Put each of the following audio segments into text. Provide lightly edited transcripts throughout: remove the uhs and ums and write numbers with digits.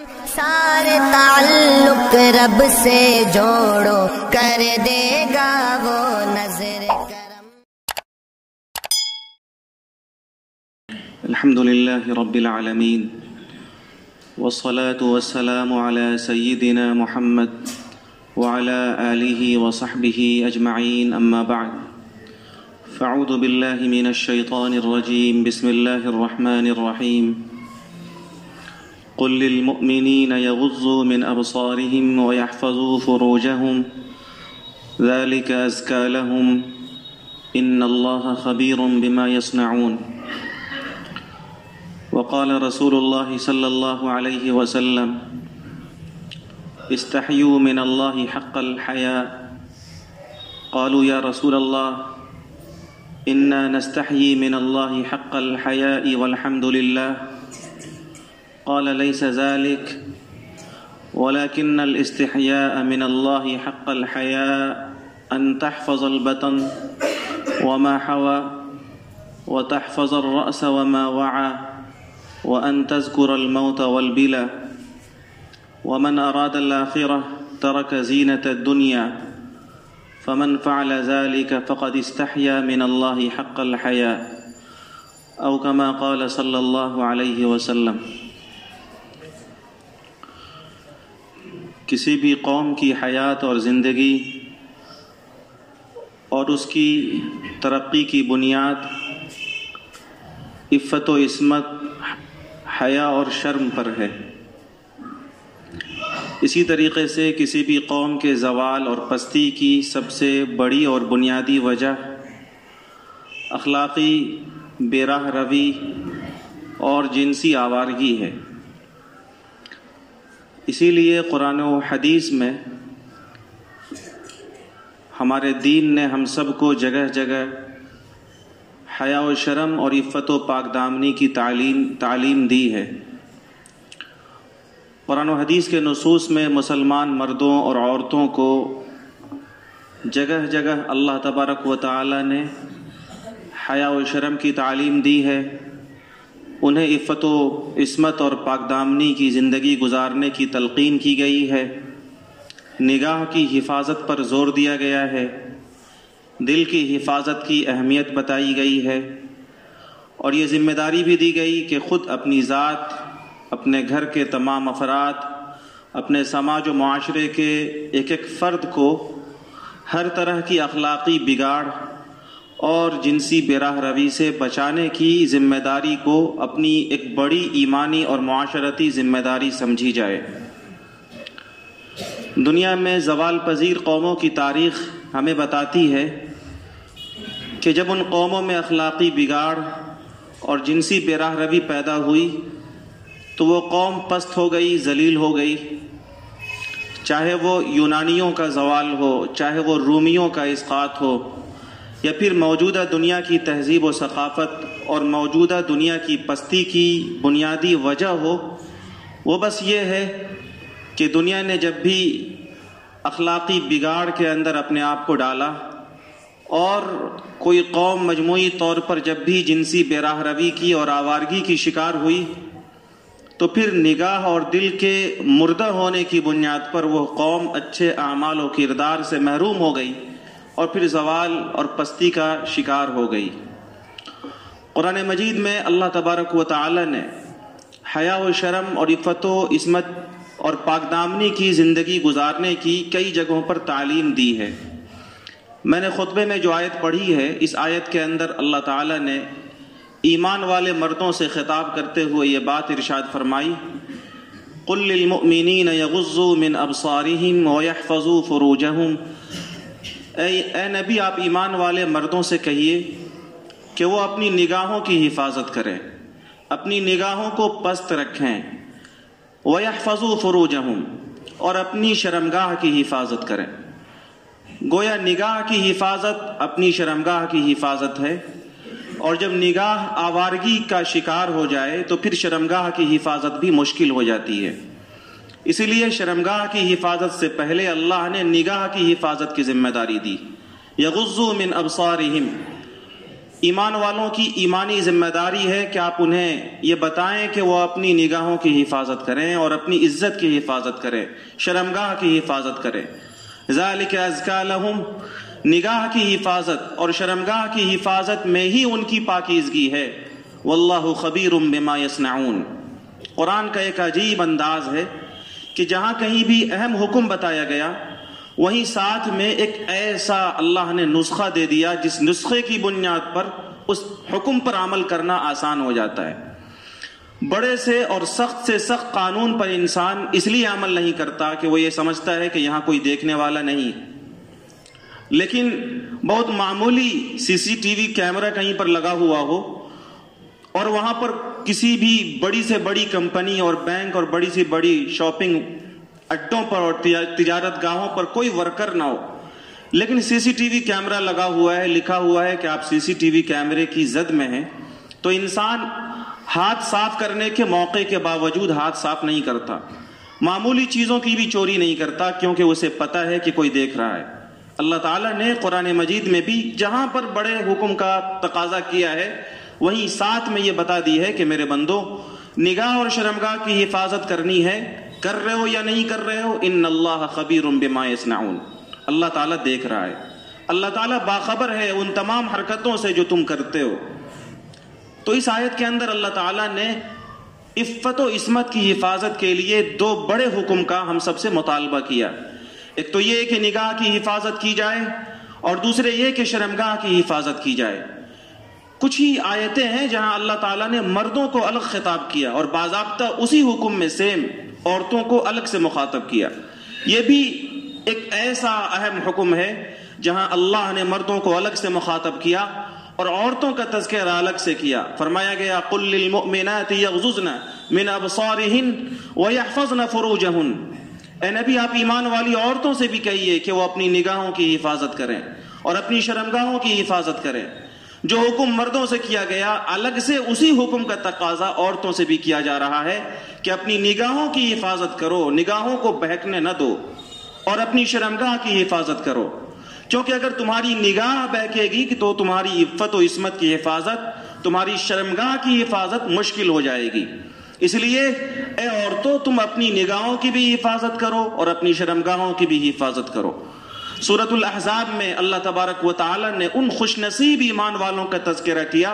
سارے تعلق رب سے جوڑو، کر دے گا وہ نظر کرم۔ الحمد لله رب العالمين، والصلاة والسلام على سيدنا محمد وعلى آله وصحبه أجمعين، أما بعد، فاعوذ بالله من الشيطان الرجيم، بسم الله الرحمن الرحيم، قل للمؤمنين يغضوا من أبصارهم ويحفظوا فروجهم ذلك أزكى لهم إن الله خبير بما يصنعون۔ وقال رسول الله صلى الله عليه وسلم استحيوا من الله حق الحياء، قالوا يا رسول الله إنا نستحيي من الله حق الحياء والحمد لله، قال ليس ذلك ولكن الاستحياء من الله حق الحياء أن تحفظ البطن وما حوى، وتحفظ الرأس وما وعى، وأن تذكر الموت والبلى، ومن أراد الآخرة ترك زينة الدنيا، فمن فعل ذلك فقد استحيا من الله حق الحياء، أو كما قال صلى الله عليه وسلم۔ کسی بھی قوم کی حیات اور زندگی اور اس کی ترقی کی بنیاد عفت و عصمت، حیا اور شرم پر ہے۔ اسی طریقے سے کسی بھی قوم کے زوال اور پستی کی سب سے بڑی اور بنیادی وجہ اخلاقی بے راہ روی اور جنسی آوارگی ہے۔ اسی لیے قرآن و حدیث میں ہمارے دین نے ہم سب کو جگہ جگہ حیا و شرم اور عفت و پاک دامنی کی تعلیم دی ہے۔ قرآن و حدیث کے نصوص میں مسلمان مردوں اور عورتوں کو جگہ جگہ اللہ تبارک و تعالی نے حیا و شرم کی تعلیم دی ہے، انہیں عفت و عصمت اور پاک دامنی کی زندگی گزارنے کی تلقین کی گئی ہے، نگاہ کی حفاظت پر زور دیا گیا ہے، دل کی حفاظت کی اہمیت بتائی گئی ہے، اور یہ ذمہ داری بھی دی گئی کہ خود اپنی ذات، اپنے گھر کے تمام افراد، اپنے سماج و معاشرے کے ایک ایک فرد کو ہر طرح کی اخلاقی بگاڑ اور جنسی بے راہ روی سے بچانے کی ذمہ داری کو اپنی ایک بڑی ایمانی اور معاشرتی ذمہ داری سمجھی جائے۔ دنیا میں زوال پذیر قوموں کی تاریخ ہمیں بتاتی ہے کہ جب ان قوموں میں اخلاقی بگاڑ اور جنسی بے راہ روی پیدا ہوئی تو وہ قوم پست ہو گئی، ذلیل ہو گئی، چاہے وہ یونانیوں کا زوال ہو، چاہے وہ رومیوں کا اسقاط ہو، یا پھر موجودہ دنیا کی تہذیب و ثقافت اور موجودہ دنیا کی پستی کی بنیادی وجہ ہو، وہ بس یہ ہے کہ دنیا نے جب بھی اخلاقی بگاڑ کے اندر اپنے آپ کو ڈالا اور کوئی قوم مجموعی طور پر جب بھی جنسی بے راہ روی کی اور آوارگی کی شکار ہوئی تو پھر نگاہ اور دل کے مردہ ہونے کی بنیاد پر وہ قوم اچھے اعمال و کردار سے محروم ہو گئی اور پھر زوال اور پستی کا شکار ہو گئی۔ قرآن مجید میں اللہ تبارک و تعالی نے حیا و شرم اور عفت و عصمت اور پاک دامنی کی زندگی گزارنے کی کئی جگہوں پر تعلیم دی ہے۔ میں نے خطبے میں جو آیت پڑھی ہے، اس آیت کے اندر اللہ تعالی نے ایمان والے مردوں سے خطاب کرتے ہوئے یہ بات ارشاد فرمائی، قل للمؤمنین یغضوا من ابصارہم ویحفظوا فروجہم، اے نبی آپ ایمان والے مردوں سے کہیے کہ وہ اپنی نگاہوں کی حفاظت کریں، اپنی نگاہوں کو پست رکھیں، وَيَحْفَظُوا فُرُوجَهُمْ، اور اپنی شرمگاہ کی حفاظت کریں۔ گویا نگاہ کی حفاظت اپنی شرمگاہ کی حفاظت ہے، اور جب نگاہ آوارگی کا شکار ہو جائے تو پھر شرمگاہ کی حفاظت بھی مشکل ہو جاتی ہے۔ اسی لیے شرمگاہ کی حفاظت سے پہلے اللہ نے نگاہ کی حفاظت کی ذمہ داری دی، یغضوا من ابصارہم، ایمان والوں کی ایمانی ذمہ داری ہے کہ آپ انہیں یہ بتائیں کہ وہ اپنی نگاہوں کی حفاظت کریں اور اپنی عزت کی حفاظت کریں، شرمگاہ کی حفاظت کریں۔ ذالک ازکی لہم، نگاہ کی حفاظت اور شرمگاہ کی حفاظت میں ہی ان کی پاکیزگی ہے۔ واللہ خبیر بما یصنعون۔ قرآن کا ایک عجیب انداز ہے کہ جہاں کہیں بھی اہم حکم بتایا گیا وہیں ساتھ میں ایک ایسا اللہ نے نسخہ دے دیا جس نسخے کی بنیاد پر اس حکم پر عمل کرنا آسان ہو جاتا ہے۔ بڑے سے اور سخت قانون پر انسان اس لیے عمل نہیں کرتا کہ وہ یہ سمجھتا ہے کہ یہاں کوئی دیکھنے والا نہیں، لیکن بہت معمولی سی سی ٹی وی کیمرہ کہیں پر لگا ہوا ہو اور وہاں پر کسی بھی بڑی سے بڑی کمپنی اور بینک اور بڑی سے بڑی شاپنگ اڈوں پر اور تجارت گاہوں پر کوئی ورکر نہ ہو، لیکن سی سی ٹی وی کیمرہ لگا ہوا ہے، لکھا ہوا ہے کہ آپ سی سی ٹی وی کیمرے کی زد میں ہیں، تو انسان ہاتھ صاف کرنے کے موقع کے باوجود ہاتھ صاف نہیں کرتا، معمولی چیزوں کی بھی چوری نہیں کرتا، کیونکہ اسے پتا ہے کہ کوئی دیکھ رہا ہے۔ اللہ تعالیٰ نے قرآن مجید میں بھی جہاں پر بڑے حکم کا تقاضا کیا ہے وہیں ساتھ میں یہ بتا دی ہے کہ میرے بندو، نگاہ اور شرمگاہ کی حفاظت کرنی ہے، کر رہے ہو یا نہیں کر رہے ہو، ان اللہ خبیر بما یصنعون، اللہ تعالیٰ دیکھ رہا ہے، اللہ تعالیٰ باخبر ہے ان تمام حرکتوں سے جو تم کرتے ہو۔ تو اس آیت کے اندر اللہ تعالیٰ نے عفت و عصمت کی حفاظت کے لیے دو بڑے حکم کا ہم سب سے مطالبہ کیا۔ ایک تو یہ کہ نگاہ کی حفاظت کی جائے اور دوسرے یہ کہ شرمگاہ کی حفاظت کی جائے۔ کچھ ہی آیتیں ہیں جہاں اللہ تعالیٰ نے مردوں کو الگ خطاب کیا اور باضابطہ اسی حکم میں سیم عورتوں کو الگ سے مخاطب کیا۔ یہ بھی ایک ایسا اہم حکم ہے جہاں اللہ نے مردوں کو الگ سے مخاطب کیا اور عورتوں کا تذکرہ الگ سے کیا۔ فرمایا گیا قل للمؤمنات یغضضن من ابصارہن ویحفظن فروجہن، اے نبی آپ ایمان والی عورتوں سے بھی کہیے کہ وہ اپنی نگاہوں کی حفاظت کریں اور اپنی شرمگاہوں کی حفاظت کریں۔ جو حکم مردوں سے کیا گیا الگ سے اسی حکم کا تقاضا عورتوں سے بھی کیا جا رہا ہے کہ اپنی نگاہوں کی حفاظت کرو، نگاہوں کو بہکنے نہ دو اور اپنی شرمگاہ کی حفاظت کرو، کیونکہ اگر تمہاری نگاہ بہکے گی تو تمہاری عفت و عصمت کی حفاظت، تمہاری شرمگاہ کی حفاظت مشکل ہو جائے گی۔ اس لیے اے عورتوں تم اپنی نگاہوں کی بھی حفاظت کرو اور اپنی شرمگاہوں کی بھی حفاظت کرو۔ سورۃ الاحزاب میں اللہ تبارک و تعالی نے ان خوش نصیب ایمان والوں کا تذکرہ کیا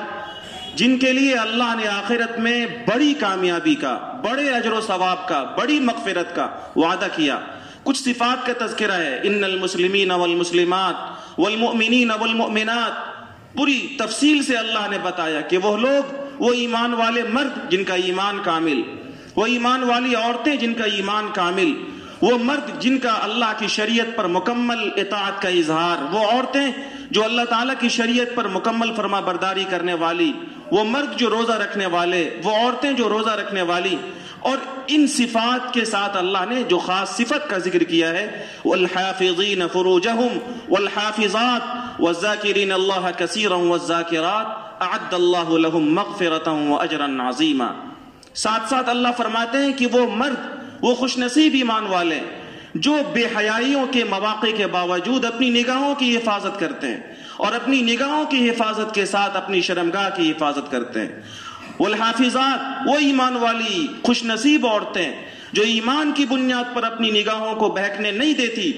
جن کے لیے اللہ نے آخرت میں بڑی کامیابی کا، بڑے اجر و ثواب کا، بڑی مغفرت کا وعدہ کیا۔ کچھ صفات کا تذکرہ ہے، ان المسلمین والمسلمات والمؤمنین والمؤمنات، پوری تفصیل سے اللہ نے بتایا کہ وہ لوگ، وہ ایمان والے مرد جن کا ایمان کامل، وہ ایمان والی عورتیں جن کا ایمان کامل، وہ مرد جن کا اللہ کی شریعت پر مکمل اطاعت کا اظہار، وہ عورتیں جو اللہ تعالیٰ کی شریعت پر مکمل فرما برداری کرنے والی، وہ مرد جو روزہ رکھنے والے، وہ عورتیں جو روزہ رکھنے والی۔ اور ان صفات کے ساتھ اللہ نے جو خاص صفت کا ذکر کیا ہے، والحافظین فروجہم والحافظات والذاکرین اللہ کثیرا والذاکرات اعد اللہ لہم مغفرتا واجرا عظیما۔ ساتھ ساتھ اللہ فرماتے ہیں کہ وہ مرد، وہ خوش نصیب ایمان والے جو بے حیائیوں کے مواقع کے باوجود اپنی نگاہوں کی حفاظت کرتے ہیں اور اپنی نگاہوں کی حفاظت کے ساتھ اپنی شرمگاہ کی حفاظت کرتے ہیں۔ والحافظات، وہ ایمان والی خوش نصیب عورتیں جو ایمان کی بنیاد پر اپنی نگاہوں کو بہکنے نہیں دیتی،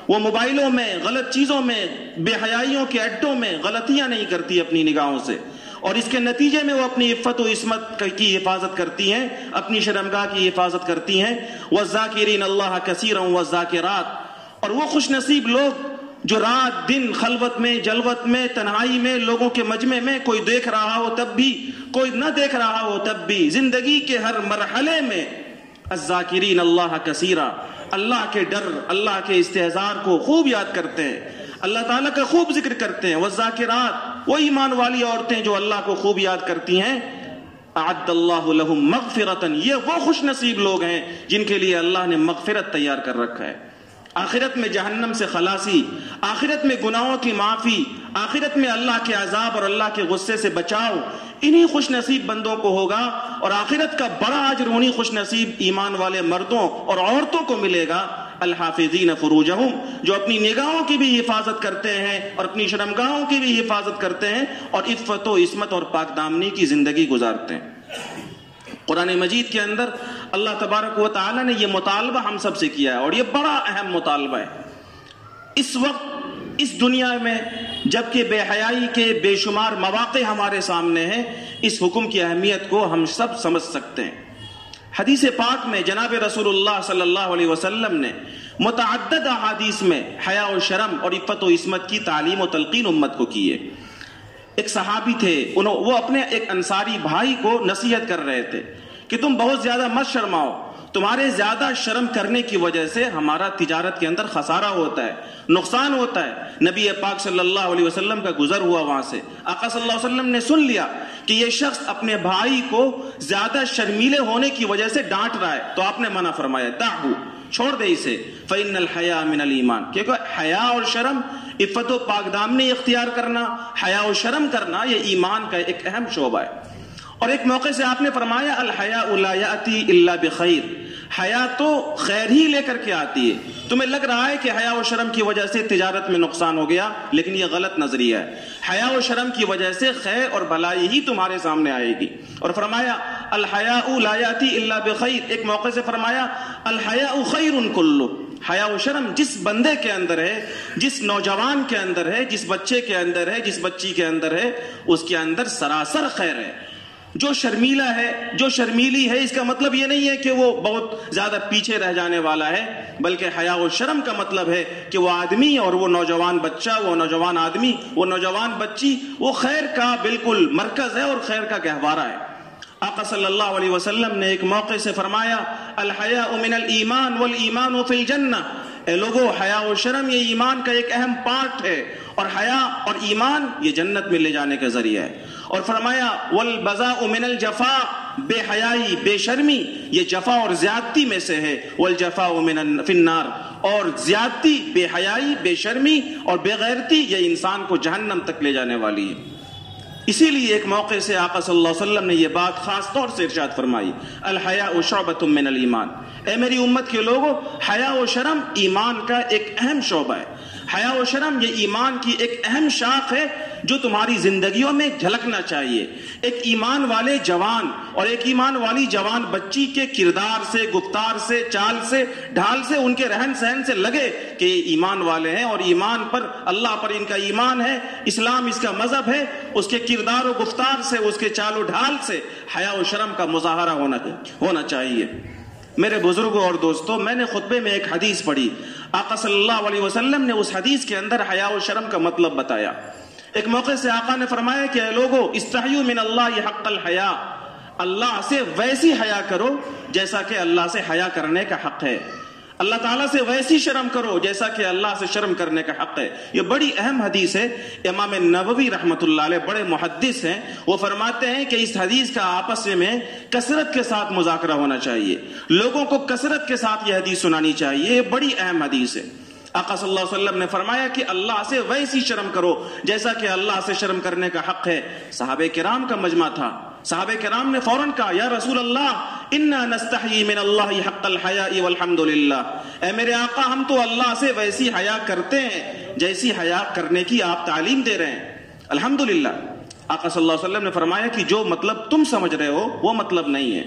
وہ موبائلوں میں، غلط چیزوں میں، بے حیائیوں کے اڈوں میں غلطیاں نہیں کرتی اپنی نگاہوں سے، اور اس کے نتیجے میں وہ اپنی عفت و عصمت کی حفاظت کرتی ہیں، اپنی شرمگاہ کی حفاظت کرتی ہیں۔ والذاکرین اللہ کثیرا والذاکرات، اور وہ خوش نصیب لوگ جو رات دن خلوت میں، جلوت میں، تنہائی میں، لوگوں کے مجمع میں، کوئی دیکھ رہا ہو تب بھی، کوئی نہ دیکھ رہا ہو تب بھی، زندگی کے ہر مرحلے میں الذاکرین اللہ کثیرا، اللہ کے ڈر، اللہ کے استحضار کو خوب یاد کرتے ہیں، اللہ تعالیٰ کا خوب ذکر کرتے ہیں۔ والذاکرات، وہ ایمان والی عورتیں جو اللہ کو خوب یاد کرتی ہیں، اعد اللہ لہم مغفرتا، یہ وہ خوش نصیب لوگ ہیں جن کے لیے اللہ نے مغفرت تیار کر رکھا ہے۔ آخرت میں جہنم سے خلاصی، آخرت میں گناہوں کی معافی، آخرت میں اللہ کے عذاب اور اللہ کے غصے سے بچاؤ انہی خوش نصیب بندوں کو ہوگا، اور آخرت کا بڑا اجر انہی خوش نصیب ایمان والے مردوں اور عورتوں کو ملے گا۔ الحافظین فروجہم، جو اپنی نگاہوں کی بھی حفاظت کرتے ہیں اور اپنی شرمگاہوں کی بھی حفاظت کرتے ہیں اور عفت و عصمت اور پاک دامنی کی زندگی گزارتے ہیں۔ قرآن مجید کے اندر اللہ تبارک و تعالی نے یہ مطالبہ ہم سب سے کیا ہے، اور یہ بڑا اہم مطالبہ ہے۔ اس وقت اس دنیا میں جبکہ بے حیائی کے بے شمار مواقع ہمارے سامنے ہیں، اس حکم کی اہمیت کو ہم سب سمجھ سکتے ہیں۔ حدیث پاک میں جناب رسول اللہ صلی اللہ علیہ وسلم نے متعدد احادیث میں حیا و شرم اور عفت و عصمت کی تعلیم و تلقین امت کو کی ہے۔ ایک صحابی تھے، وہ اپنے ایک انصاری بھائی کو نصیحت کر رہے تھے کہ تم بہت زیادہ مت شرماؤ، تمہارے زیادہ شرم کرنے کی وجہ سے ہمارا تجارت کے اندر خسارہ ہوتا ہے، نقصان ہوتا ہے۔ نبی پاک صلی اللہ علیہ وسلم کا گزر ہوا وہاں سے، آقا صلی اللہ علیہ وسلم نے سن لیا کہ یہ شخص اپنے بھائی کو زیادہ شرمیلے ہونے کی وجہ سے ڈانٹ رہا ہے، تو آپ نے منع فرمایا، دعہو، چھوڑ دے اسے، فإن الحیاء من الایمان، کیونکہ حیا اور شرم، عفت و پاک دامنی اختیار کرنا، حیا و شرم کرنا، یہ ایمان کا ایک اہم شعبہ ہے۔ اور ایک موقع سے آپ نے فرمایا الحیاء لا یأتی الا بخیر، حیا تو خیر ہی لے کر کے آتی ہے۔ تمہیں لگ رہا ہے کہ حیا و شرم کی وجہ سے تجارت میں نقصان ہو گیا، لیکن یہ غلط نظریہ ہے۔ حیا و شرم کی وجہ سے خیر اور بھلائی ہی تمہارے سامنے آئے گی۔ اور فرمایا الحیاء لا یأتی الا بخیر، ایک موقع سے فرمایا الحیاء خیر کلہ، حیا و شرم جس بندے کے اندر ہے، جس نوجوان کے اندر ہے، جس بچے کے اندر ہے، جس بچی کے اندر ہے، اس کے اندر سراسر خیر ہے۔ جو شرمیلا ہے، جو شرمیلی ہے، اس کا مطلب یہ نہیں ہے کہ وہ بہت زیادہ پیچھے رہ جانے والا ہے، بلکہ حیا و شرم کا مطلب ہے کہ وہ آدمی اور وہ نوجوان بچہ، وہ نوجوان آدمی، وہ نوجوان بچی، وہ خیر کا بالکل مرکز ہے اور خیر کا گہوارہ ہے۔ آقا صلی اللہ علیہ وسلم نے ایک موقع سے فرمایا الحیاء من الایمان والایمان فی الجنہ، اے لوگو، حیا و شرم یہ ایمان کا ایک اہم پارٹ ہے، اور حیا اور ایمان یہ جنت میں لے جانے کا ذریعہ ہے۔ اور فرمایا والبذاء من الجفاء، بے حیائی، بے شرمی یہ جفا اور زیادتی میں سے ہے، والجفاء فی النار، اور زیادتی، بے حیائی، بے شرمی اور بے غیرتی یہ انسان کو جہنم تک لے جانے والی ہے۔ اسی لیے ایک موقع سے آقا صلی اللہ علیہ وسلم نے یہ بات خاص طور سے ارشاد فرمائی الحیاء شعبۃ من الایمان، اے میری امت کے لوگوں، حیا و شرم ایمان کا ایک اہم شعبہ ہے۔ حیا و شرم یہ ایمان کی ایک اہم شاخ ہے جو تمہاری زندگیوں میں جھلکنا چاہیے۔ ایک ایمان والے جوان اور ایک ایمان والی جوان بچی کے کردار سے، گفتار سے، چال سے، ڈھال سے، ان کے رہن سہن سے لگے کہ یہ ایمان والے ہیں اور ایمان پر، اللہ پر ان کا ایمان ہے، اسلام اس کا مذہب ہے، اس کے کردار و گفتار سے، اس کے چال و ڈھال سے حیا و شرم کا مظاہرہ ہونا چاہیے۔ میرے بزرگوں اور دوستوں، میں نے خطبے میں ایک حدیث پڑھی، آقا صلی اللہ علیہ وسلم نے اس حدیث کے اندر حیا و شرم کا مطلب بتایا۔ ایک موقع سے آقا نے فرمایا کہ اے لوگو، استحیوا من اللہ حق الحیا، اللہ سے ویسی حیا کرو جیسا کہ اللہ سے حیا کرنے کا حق ہے، اللہ تعالیٰ سے ویسی شرم کرو جیسا کہ اللہ سے شرم کرنے کا حق ہے۔ یہ بڑی اہم حدیث ہے۔ امام نووی رحمۃ اللہ علیہ بڑے محدث ہیں، وہ فرماتے ہیں کہ اس حدیث کا آپس میں کثرت کے ساتھ مذاکرہ ہونا چاہیے، لوگوں کو کثرت کے ساتھ یہ حدیث سنانی چاہیے، یہ بڑی اہم حدیث ہے۔ آقا صلی اللہ علیہ وسلم نے فرمایا کہ اللہ سے ویسی شرم کرو جیسا کہ اللہ سے شرم کرنے کا حق ہے۔ صحابہ کرام کا مجمع تھا، صحابہ کرام نے فوراً کہا یا رسول اللہ انا نستحیی من اللہ حق الحیاء والحمد للہ، اے میرے آقا ہم تو اللہ سے ویسی حیا کرتے ہیں جیسی حیا کرنے کی آپ تعلیم دے رہے ہیں، الحمدللہ۔ آقا صلی اللہ علیہ وسلم نے فرمایا کہ جو مطلب تم سمجھ رہے ہو وہ مطلب نہیں ہے،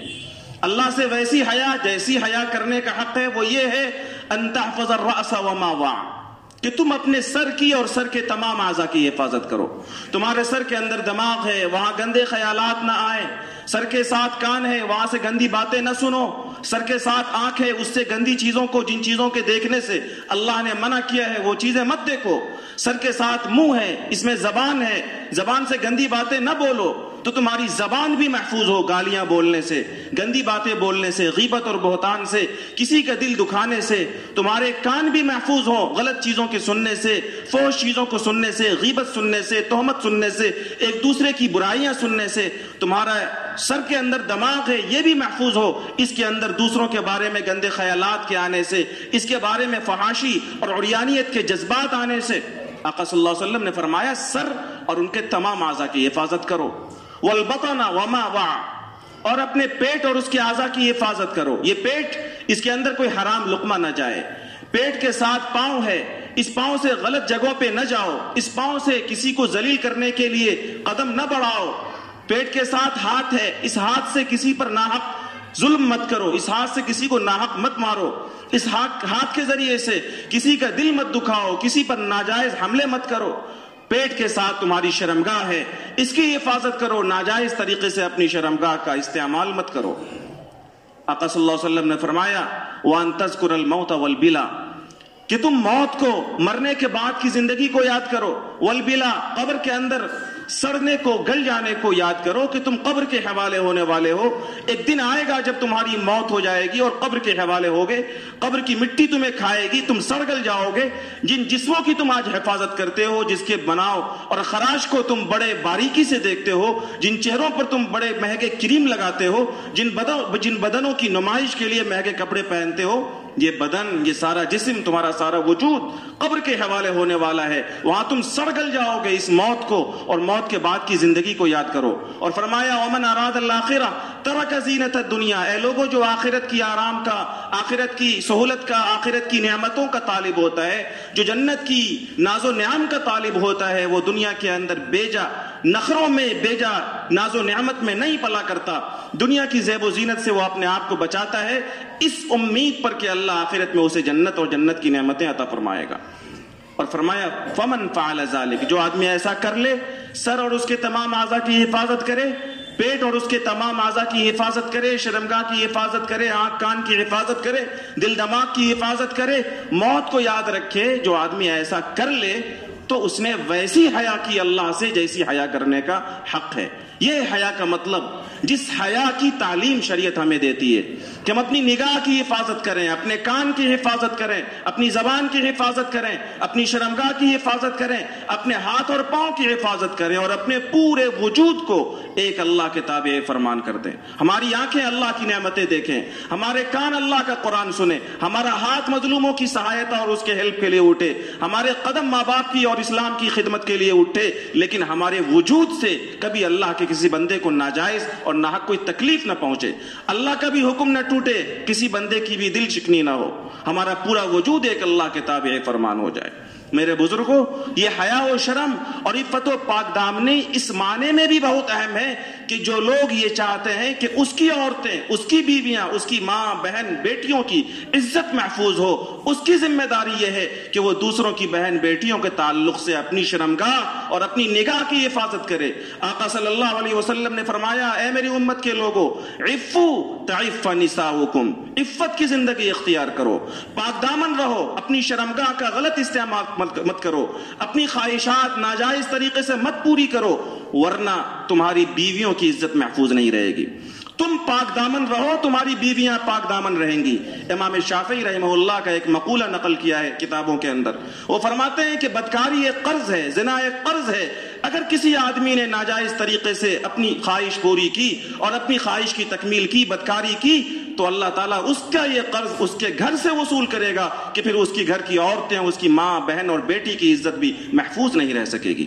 اللہ سے ویسی حیا جیسی حیا کرنے کا حق ہے وہ یہ ہے ان تحفظ الرأس وما وعى، کہ تم اپنے سر کی اور سر کے تمام اعضاء کی حفاظت کرو۔ تمہارے سر کے اندر دماغ ہے، وہاں گندے خیالات نہ آئیں، سر کے ساتھ کان ہے، وہاں سے گندی باتیں نہ سنو، سر کے ساتھ آنکھ ہے، اس سے گندی چیزوں کو، جن چیزوں کے دیکھنے سے اللہ نے منع کیا ہے وہ چیزیں مت دیکھو، سر کے ساتھ منہ ہے، اس میں زبان ہے، زبان سے گندی باتیں نہ بولو تو تمہاری زبان بھی محفوظ ہو گالیاں بولنے سے، گندی باتیں بولنے سے، غیبت اور بہتان سے، کسی کا دل دکھانے سے، تمہارے کان بھی محفوظ ہو غلط چیزوں کے سننے سے، فحش چیزوں کو سننے سے، غیبت سننے سے، تہمت سننے سے، ایک دوسرے کی برائیاں سننے سے، تمہارا سر کے اندر دماغ ہے یہ بھی محفوظ ہو اس کے اندر دوسروں کے بارے میں گندے خیالات کے آنے سے، اس کے بارے میں فحاشی اور عریانیت کے جذبات آنے سے۔ آقا صلی اللہ علیہ وسلم نے فرمایا سر اور ان کے تمام اعضاء کی حفاظت کرو، والبطن وما وعى، اور اپنے پیٹ اور اس کے اعضاء کی حفاظت کرو۔ یہ پیٹ، اس کے اندر کوئی حرام لقمہ نہ جائے، پیٹ کے ساتھ پاؤں ہے، اس پاؤں سے غلط جگہوں پہ نہ جاؤ، اس پاؤں سے کسی کو ذلیل کرنے کے لیے قدم نہ بڑھاؤ۔ پیٹ کے ساتھ ہاتھ ہے، اس ہاتھ سے کسی پر ناحق ظلم مت کرو، اس ہاتھ سے کسی کو ناحق مت مارو، اس ہاتھ کے ذریعے سے کسی کا دل مت دکھاؤ، کسی پر ناجائز حملے مت کرو۔ پیٹ کے ساتھ تمہاری شرمگاہ ہے، اس کی حفاظت کرو، ناجائز طریقے سے اپنی شرمگاہ کا استعمال مت کرو۔ آقا صلی اللہ علیہ وسلم نے فرمایا وَأَن تَذْكُرَ الْمَوْتَ وَالْبِلَا، کہ تم موت کو، مرنے کے بعد کی زندگی کو یاد کرو، والبلا، قبر کے اندر سڑنے کو، گل جانے کو یاد کرو کہ تم قبر کے حوالے ہونے والے ہو۔ ایک دن آئے گا جب تمہاری موت ہو جائے گی اور قبر کے حوالے ہوگے، قبر کی مٹی تمہیں کھائے گی، تم سڑ گل جاؤ گے۔ جن جسموں کی تم آج حفاظت کرتے ہو، جس کے بناؤ اور خراش کو تم بڑے باریکی سے دیکھتے ہو، جن چہروں پر تم بڑے مہنگے کریم لگاتے ہو، جن بدنوں کی نمائش کے لیے مہنگے کپڑے پہنتے ہو، یہ بدن، یہ سارا جسم، تمہارا سارا وجود قبر کے حوالے ہونے والا ہے۔ وہاں تم سڑ گل جاؤ گے اس موت کو، اور موت کے بعد کی زندگی کو یاد کرو۔ اور فرمایا ومن اراد الآخرہ ترک زینت الدنیا، اے لوگوں جو آخرت کی آرام کا، آخرت کی سہولت کا، آخرت کی نعمتوں کا طالب ہوتا ہے، جو جنت کی ناز و نعم کا طالب ہوتا ہے، وہ دنیا کے اندر بیجا نخروں میں، بیجا ناز و نعمت میں نہیں پلا کرتا، دنیا کی زیب و زینت سے وہ اپنے آپ کو بچاتا ہے، اس امید پر کہ اللہ آخرت میں اسے جنت اور جنت کی نعمتیں عطا فرمائے گا۔ اور فرمایا فمن فعل ذلک، جو آدمی ایسا کر لے، سر اور اس کے تمام اعضاء کی حفاظت کرے، پیٹ اور اس کے تمام اعضاء کی حفاظت کرے، شرمگاہ کی حفاظت کرے، آنکھ کان کی حفاظت کرے، دل دماغ کی حفاظت کرے، موت کو یاد رکھے، جو آدمی ایسا کر لے تو اس نے ویسی حیا کی اللہ سے جیسی حیا کرنے کا حق ہے۔ یہ حیا کا مطلب، جس حیا کی تعلیم شریعت ہمیں دیتی ہے کہ ہم اپنی نگاہ کی حفاظت کریں، اپنے کان کی حفاظت کریں، اپنی زبان کی حفاظت کریں، اپنی شرمگاہ کی حفاظت کریں، اپنے ہاتھ اور پاؤں کی حفاظت کریں، اور اپنے پورے وجود کو ایک اللہ کے تابع فرمان کر دیں۔ ہماری آنکھیں اللہ کی نعمتیں دیکھیں، ہمارے کان اللہ کا قرآن سنیں، ہمارا ہاتھ مظلوموں کی سہایتا اور اس کے ہیلپ کے لیے اٹھے، ہمارے قدم ماں باپ کی اور اسلام کی خدمت کے لیے اٹھے، لیکن ہمارے وجود سے کبھی اللہ کے کسی بندے کو ناجائز اور ناحق کوئی تکلیف نہ پہنچے، اللہ کا بھی حکم نہ ٹوٹے، کسی بندے کی بھی دل شکنی نہ ہو، ہمارا پورا وجود ایک اللہ کے تابع فرمان ہو جائے۔ میرے بزرگوں، یہ حیا و شرم اور عفت و پاک دامنی اس معنی میں بھی بہت اہم ہے کہ جو لوگ یہ چاہتے ہیں کہ اس کی عورتیں، اس کی بیویاں، اس کی ماں، بہن، بیٹیوں کی عزت محفوظ ہو، اس کی ذمہ داری یہ ہے کہ وہ دوسروں کی بہن بیٹیوں کے تعلق سے اپنی شرمگاہ اور اپنی نگاہ کی حفاظت کرے۔ آقا صلی اللہ علیہ وسلم نے فرمایا اے میری امت کے لوگوں، عفو تعف نساؤکم، عفت کی زندگی اختیار کرو، پاک دامن رہو، اپنی شرمگاہ کا غلط استعمال مت کرو، اپنی خواہشات ناجائز طریقے سے مت پوری کرو، ورنہ تمہاری بیویوں کی عزت محفوظ نہیں رہے گی۔ تم پاک دامن رہو، تمہاری بیویاں پاک دامن رہیں گی۔ امام شافعی رحمہ اللہ کا ایک مقولہ نقل کیا ہے کتابوں کے اندر، وہ فرماتے ہیں کہ بدکاری ایک قرض ہے، زنا ایک قرض ہے۔ اگر کسی آدمی نے ناجائز طریقے سے اپنی خواہش پوری کی اور اپنی خواہش کی تکمیل کی، بدکاری کی، تو اللہ تعالیٰ اس کا یہ قرض اس کے گھر سے وصول کرے گا کہ پھر اس کی گھر کی عورتیں، اس کی ماں، بہن اور بیٹی کی عزت بھی محفوظ نہیں رہ سکے گی۔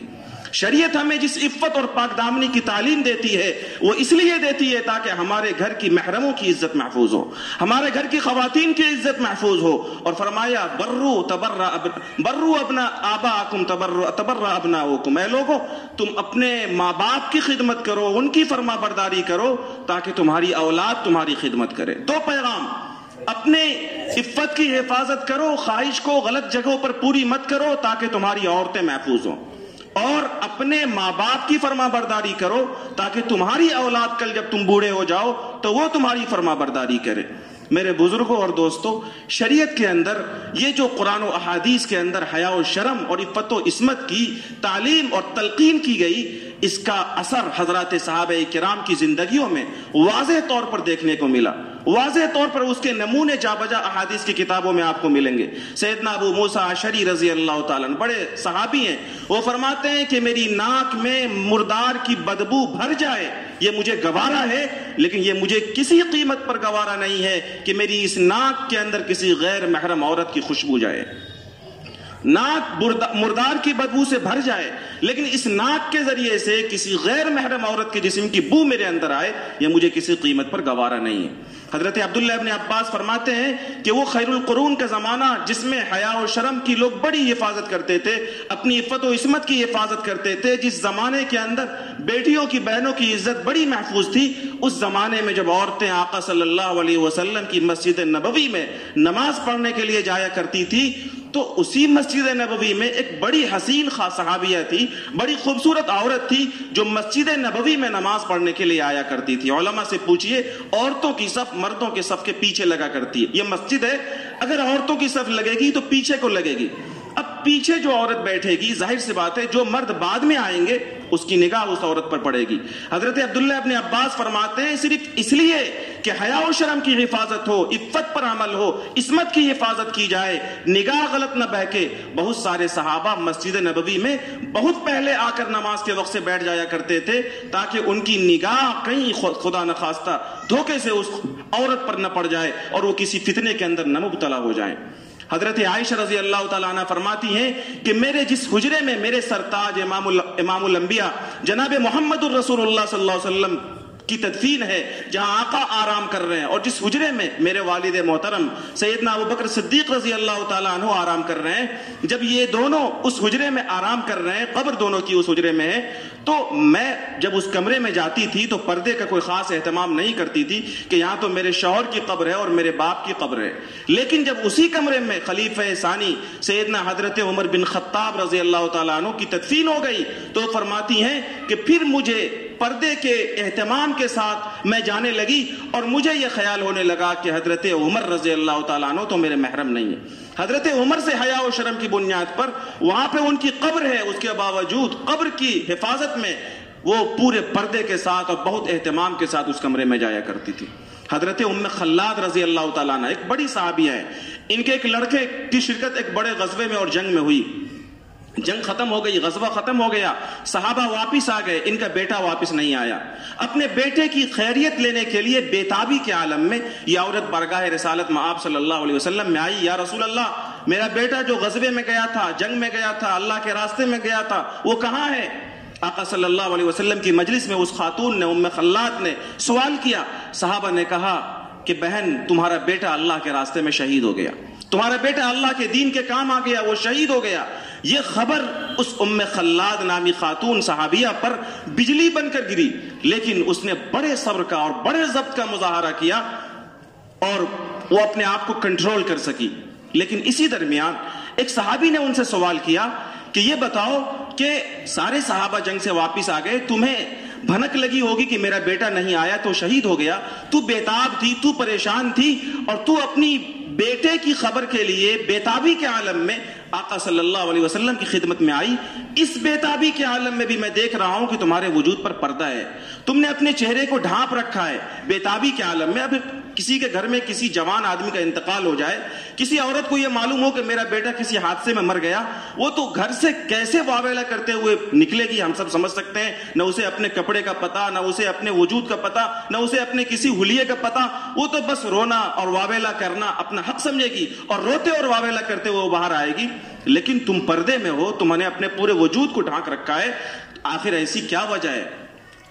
شریعت ہمیں جس عفت اور پاک دامنی کی تعلیم دیتی ہے وہ اس لیے دیتی ہے تاکہ ہمارے گھر کی محرموں کی عزت محفوظ ہو، ہمارے گھر کی خواتین کی عزت محفوظ ہو۔ اور فرمایا برو ابنا آباءکم تبرأ ابناؤکم، اے لوگوں تم اپنے ماں باپ کی خدمت کرو، ان کی فرما برداری کرو تاکہ تمہاری اولاد تمہاری خدمت کرے۔ دو پیغام، اپنے عفت کی حفاظت کرو، خواہش کو غلط جگہوں پر پوری مت کرو تاکہ تمہاری عورتیں محفوظ ہوں، اور اپنے ماں باپ کی فرما برداری کرو تاکہ تمہاری اولاد کل جب تم بوڑھے ہو جاؤ تو وہ تمہاری فرما برداری کرے۔ میرے بزرگوں اور دوستوں، شریعت کے اندر یہ جو قرآن و احادیث کے اندر حیا و شرم اور عفت و عصمت کی تعلیم اور تلقین کی گئی، اس کا اثر حضرات صحابہ کرام کی زندگیوں میں واضح طور پر دیکھنے کو ملا، واضح طور پر اس کے نمونے جا بجا احادیث کی کتابوں میں آپ کو ملیں گے۔ سیدنا ابو موسیٰ اشعری رضی اللہ تعالیٰ عنہ بڑے صحابی ہیں، وہ فرماتے ہیں کہ میری ناک میں مردار کی بدبو بھر جائے یہ مجھے گوارا ہے، لیکن یہ مجھے کسی قیمت پر گوارا نہیں ہے کہ میری اس ناک کے اندر کسی غیر محرم عورت کی خوشبو جائے۔ ناک مردار کی بدبو سے بھر جائے، لیکن اس ناک کے ذریعے سے کسی غیر محرم عورت کے جسم کی بو میرے اندر آئے، یہ مجھے کسی قیمت پر گوارا نہیں ہے۔ حضرت عبداللہ ابن عباس فرماتے ہیں کہ وہ خیر القرون کا زمانہ جس میں حیا و شرم کی لوگ بڑی حفاظت کرتے تھے، اپنی عفت و عصمت کی حفاظت کرتے تھے، جس زمانے کے اندر بیٹیوں کی بہنوں کی عزت بڑی محفوظ تھی، اس زمانے میں جب عورتیں آقا صلی اللہ علیہ وسلم کی مسجد نبوی میں نماز پڑھنے کے لیے جایا کرتی تھی، تو اسی مسجد نبوی میں ایک بڑی حسین صحابیہ تھی، بڑی خوبصورت عورت تھی جو مسجد نبوی میں نماز پڑھنے کے لیے آیا کرتی تھی۔ علماء سے پوچھئے، عورتوں کی صف مردوں کے صف کے پیچھے لگا کرتی ہے، یہ مسجد ہے، اگر عورتوں کی صف لگے گی تو پیچھے کو لگے گی۔ اب پیچھے جو عورت بیٹھے گی، ظاہر سی بات ہے جو مرد بعد میں آئیں گے اس کی نگاہ اس عورت پر پڑے گی۔ حضرت عبداللہ ابن عباس فرماتے ہیں صرف اس لیے کہ حیا و شرم کی حفاظت ہو، عفت پر عمل ہو، عصمت کی حفاظت کی جائے، نگاہ غلط نہ بہکے، بہت سارے صحابہ مسجد نبوی میں بہت پہلے آ کر نماز کے وقت سے بیٹھ جایا کرتے تھے تاکہ ان کی نگاہ کہیں خدا نخواستہ دھوکے سے اس عورت پر نہ پڑ جائے اور وہ کسی فتنے کے اندر نہ مبتلا ہو جائیں۔ حضرت عائشہ رضی اللہ تعالیٰ عنہ فرماتی ہیں کہ میرے جس حجرے میں میرے سرتاج امام الانبیاء جناب محمد الرسول اللہ صلی اللہ علیہ وسلم کی تدفین ہے، جہاں آقا آرام کر رہے ہیں، اور جس حجرے میں میرے والد محترم سیدنا ابوبکر صدیق رضی اللہ تعالیٰ عنہ آرام کر رہے ہیں، جب یہ دونوں اس حجرے میں آرام کر رہے ہیں، قبر دونوں کی اس حجرے میں ہے، تو میں جب اس کمرے میں جاتی تھی تو پردے کا کوئی خاص اہتمام نہیں کرتی تھی کہ یہاں تو میرے شوہر کی قبر ہے اور میرے باپ کی قبر ہے، لیکن جب اسی کمرے میں خلیفہ ثانی سیدنا حضرت عمر بن خطاب رضی اللہ تعالیٰ عنہ کی تدفین ہو گئی تو فرماتی ہیں کہ پھر مجھے پردے کے اہتمام کے ساتھ میں جانے لگی اور مجھے یہ خیال ہونے لگا کہ حضرت عمر رضی اللہ تعالیٰ عنہ تو میرے محرم نہیں ہیں۔ حضرت عمر سے حیا و شرم کی بنیاد پر وہاں پہ ان کی قبر ہے، اس کے باوجود قبر کی حفاظت میں وہ پورے پردے کے ساتھ اور بہت اہتمام کے ساتھ اس کمرے میں جایا کرتی تھی۔ حضرت ام خلاد رضی اللہ تعالیٰ عنہ ایک بڑی صحابیہ ہیں، ان کے ایک لڑکے کی شرکت ایک بڑے غزوے میں اور جنگ میں ہوئی، جنگ ختم ہو گئی، غزوہ ختم ہو گیا، صحابہ واپس آ گئے، ان کا بیٹا واپس نہیں آیا۔ اپنے بیٹے کی خیریت لینے کے لیے بےتابی کے عالم میں یہ عورت بارگاہ رسالت میں آپ صلی اللہ علیہ وسلم میں آئی، یا رسول اللہ میرا بیٹا جو غزوے میں گیا تھا، جنگ میں گیا تھا، اللہ کے راستے میں گیا تھا، وہ کہاں ہے؟ آقا صلی اللہ علیہ وسلم کی مجلس میں اس خاتون نے ام خلاد نے سوال کیا، صحابہ نے کہا کہ بہن تمہارا بیٹا اللہ کے راستے میں شہید ہو گیا، تمہارا بیٹا اللہ کے دین کے کام آ گیا، وہ شہید ہو گیا۔ یہ خبر اس ام خلاد نامی خاتون صحابیہ پر بجلی بن کر گری، لیکن اس نے بڑے صبر کا اور بڑے ضبط کا مظاہرہ کیا اور وہ اپنے آپ کو کنٹرول کر سکی۔ لیکن اسی درمیان ایک صحابی نے ان سے سوال کیا کہ یہ بتاؤ کہ سارے صحابہ جنگ سے واپس آ گئے، تمہیں بھنک لگی ہوگی کہ میرا بیٹا نہیں آیا تو شہید ہو گیا، تو بےتاب تھی، تو پریشان تھی، اور تو اپنی بیٹے کی خبر کے لیے بےتابی کے عالم میں آقا صلی اللہ علیہ وسلم کی خدمت میں آئی۔ اس بےتابی کے عالم میں بھی میں دیکھ رہا ہوں کہ تمہارے وجود پر پردہ ہے، تم نے اپنے چہرے کو ڈھانپ رکھا ہے بےتابی کے عالم میں۔ اب کسی کے گھر میں کسی جوان آدمی کا انتقال ہو جائے، کسی عورت کو یہ معلوم ہو کہ میرا بیٹا کسی حادثے میں مر گیا، وہ تو گھر سے کیسے واویلا کرتے ہوئے نکلے گی ہم سب سمجھ سکتے ہیں، نہ اسے اپنے کپڑے کا پتہ، نہ اسے اپنے وجود کا پتہ، نہ اسے اپنے کسی حلیے کا پتہ، وہ تو بس رونا اور واویلا کرنا اپنا حق سمجھے گی اور روتے اور واویلا کرتے ہوئے وہ باہر آئے گی۔ لیکن تم پردے میں ہو، تم نے اپنے پورے وجود کو ڈھانک رکھا ہے، آخر ایسی کیا وجہ ہے؟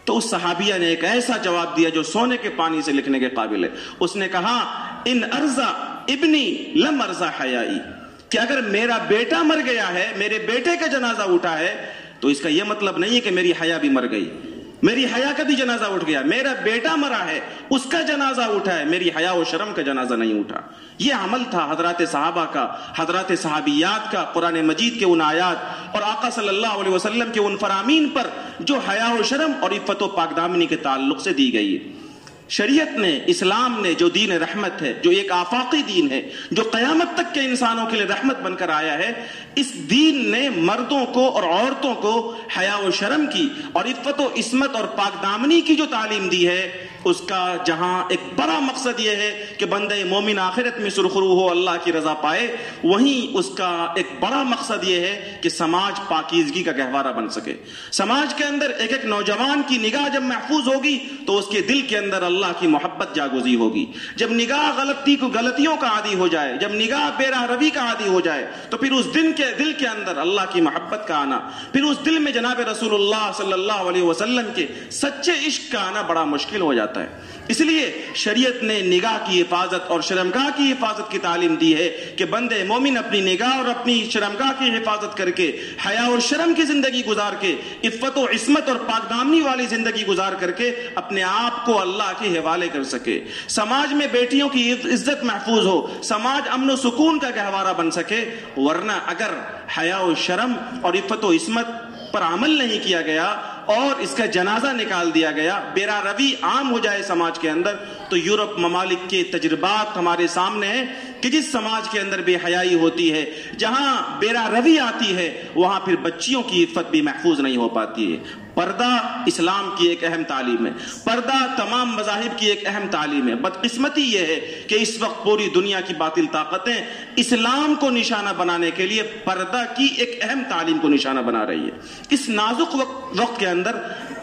تو اس صحابیہ نے ایک ایسا جواب دیا جو سونے کے پانی سے لکھنے کے قابل ہے۔ اس نے کہا ان ارزا ابنی لم ارزا حیائی، کہ اگر میرا بیٹا مر گیا ہے، میرے بیٹے کا جنازہ اٹھا ہے، تو اس کا یہ مطلب نہیں ہے کہ میری حیا بھی مر گئی، میری حیا کا بھی جنازہ اٹھ گیا، میرا بیٹا مرا ہے اس کا جنازہ اٹھا ہے، میری حیا و شرم کا جنازہ نہیں اٹھا۔ یہ عمل تھا حضرات صحابہ کا، حضرات صحابیات کا، قرآن مجید کے ان آیات اور آقا صلی اللہ علیہ وسلم کے ان فرامین پر جو حیا و شرم اور عفت و پاک دامنی کے تعلق سے دی گئی ہے۔ شریعت نے، اسلام نے جو دین رحمت ہے، جو ایک آفاقی دین ہے، جو قیامت تک کے انسانوں کے لیے رحمت بن کر آیا ہے، اس دین نے مردوں کو اور عورتوں کو حیا و شرم کی اور عفت و عصمت اور پاک دامنی کی جو تعلیم دی ہے، اس کا جہاں ایک بڑا مقصد یہ ہے کہ بندہ مومن آخرت میں سرخرو ہو، اللہ کی رضا پائے، وہیں اس کا ایک بڑا مقصد یہ ہے کہ سماج پاکیزگی کا گہوارہ بن سکے۔ سماج کے اندر ایک ایک نوجوان کی نگاہ جب محفوظ ہوگی تو اس کے دل کے اندر اللہ کی محبت جاگزی ہوگی۔ جب نگاہ غلطیوں کا عادی ہو جائے، جب نگاہ بے راہ روی کا عادی ہو جائے، تو پھر اس دل کے اندر اللہ کی محبت کا آنا، پھر اس دل میں جناب رسول اللہ صلی اللہ علیہ وسلم کے سچے عشق کا آنا بڑا مشکل ہو جاتا ہے۔ اس لیے شریعت نے نگاہ کی حفاظت اور شرمگاہ کی حفاظت کی تعلیم دی ہے کہ بندے مومن اپنی نگاہ اور اپنی شرمگاہ کی حفاظت کر کے، حیا اور شرم کی زندگی گزار کے، عفت و عصمت اور پاک دامنی والی زندگی گزار کر کے اپنے آپ کو اللہ کے حوالے کر سکے، سماج میں بیٹیوں کی عزت محفوظ ہو، سماج امن و سکون کا گہوارہ بن سکے۔ ورنہ اگر حیا و شرم اور عفت و عصمت پر عمل نہیں کیا گیا اور اس کا جنازہ نکال دیا گیا، بے راہ روی عام ہو جائے سماج کے اندر، تو یورپ ممالک کے تجربات ہمارے سامنے ہیں کہ جس سماج کے اندر بے حیائی ہوتی ہے، جہاں بے راہ روی آتی ہے، وہاں پھر بچیوں کی عفت بھی محفوظ نہیں ہو پاتی ہے۔ پردہ اسلام کی ایک اہم تعلیم ہے، پردہ تمام مذاہب کی ایک اہم تعلیم ہے۔ بدقسمتی یہ ہے کہ اس وقت پوری دنیا کی باطل طاقتیں اسلام کو نشانہ بنانے کے لیے پردہ کی ایک اہم تعلیم کو نشانہ بنا رہی ہے۔ اس نازک وقت کے اندر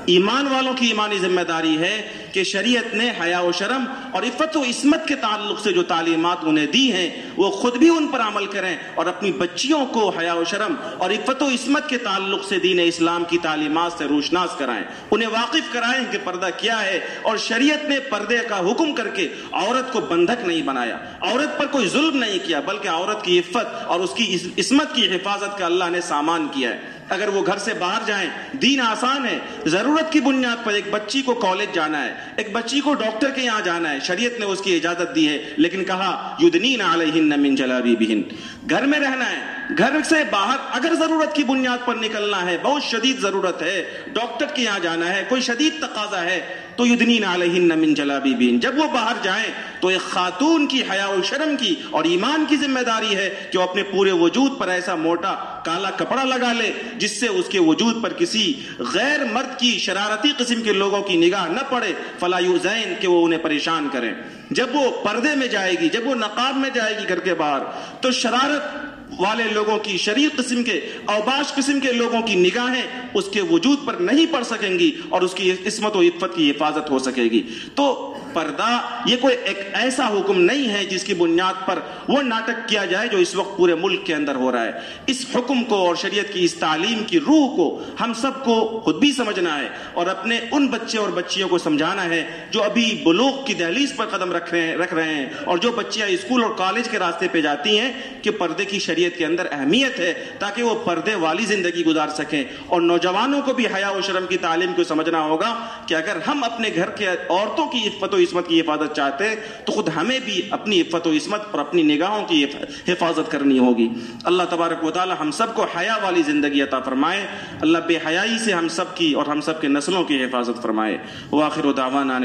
ایمان والوں کی ایمانی ذمہ داری ہے کہ شریعت نے حیا و شرم اور عفت و عصمت کے تعلق سے جو تعلیمات انہیں دی ہیں وہ خود بھی ان پر عمل کریں، اور اپنی بچیوں کو حیا و شرم اور عفت و عصمت کے تعلق سے دین اسلام کی تعلیمات سے روشناس کرائیں، انہیں واقف کرائیں کہ پردہ کیا ہے۔ اور شریعت نے پردے کا حکم کر کے عورت کو بندھک نہیں بنایا، عورت پر کوئی ظلم نہیں کیا، بلکہ عورت کی عفت اور اس کی عصمت کی حفاظت کا اللہ نے سامان کیا ہے۔ اگر وہ گھر سے باہر جائیں، دین آسان ہے، ضرورت کی بنیاد پر ایک بچی کو کالج جانا ہے، ایک بچی کو ڈاکٹر کے یہاں جانا ہے، شریعت نے اس کی اجازت دی ہے، لیکن کہا یدنین علیہن من جلابیبہن، گھر میں رہنا ہے۔ گھر سے باہر اگر ضرورت کی بنیاد پر نکلنا ہے، بہت شدید ضرورت ہے، ڈاکٹر کے یہاں جانا ہے، کوئی شدید تقاضا ہے، تو یدنین علیہن من جلابیبہن، جب وہ باہر جائیں تو ایک خاتون کی حیا و شرم کی اور ایمان کی ذمہ داری ہے کہ وہ اپنے پورے وجود پر ایسا موٹا کالا کپڑا لگا لے جس سے اس کے وجود پر کسی غیر مرد کی شرارتی قسم کے لوگوں کی نگاہ نہ پڑے، فلا یؤذین، کہ وہ انہیں پریشان کریں۔ جب وہ پردے میں جائے گی، جب وہ نقاب میں جائے گی گھر کے باہر، تو شرارت والے لوگوں کی، شریر قسم کے، اوباش قسم کے لوگوں کی نگاہیں اس کے وجود پر نہیں پڑ سکیں گی اور اس کی عصمت و عفت کی حفاظت ہو سکے گی۔ تو پردہ یہ کوئی ایک ایسا حکم نہیں ہے جس کی بنیاد پر وہ ناٹک کیا جائے جو اس وقت پورے ملک کے اندر ہو رہا ہے۔ اس حکم کو اور شریعت کی اس تعلیم کی روح کو ہم سب کو خود بھی سمجھنا ہے اور اپنے ان بچے اور بچیوں کو سمجھانا ہے جو ابھی بلوغ کی دہلیز پر قدم رکھ رہے ہیں اور جو بچیاں اسکول اور کالج کے راستے پہ جاتی ہیں، کہ پردے کی شریعت کے اندر اہمیت ہے تاکہ وہ پردے والی زندگی گزار سکیں۔ اور نوجوانوں کو بھی حیا و شرم کی تعلیم کو سمجھنا ہوگا کہ اگر ہم اپنے گھر کے عورتوں کی عفت و عصمت کی حفاظت چاہتے ہیں تو خود ہمیں بھی اپنی عفت و عصمت اور اپنی نگاہوں کی حفاظت کرنی ہوگی۔ اللہ تبارک و تعالی ہم سب کو حیا والی زندگی عطا فرمائے، اللہ بے حیائی سے ہم سب کی اور ہم سب کے نسلوں کی حفاظت فرمائے۔ وآخر دعوانا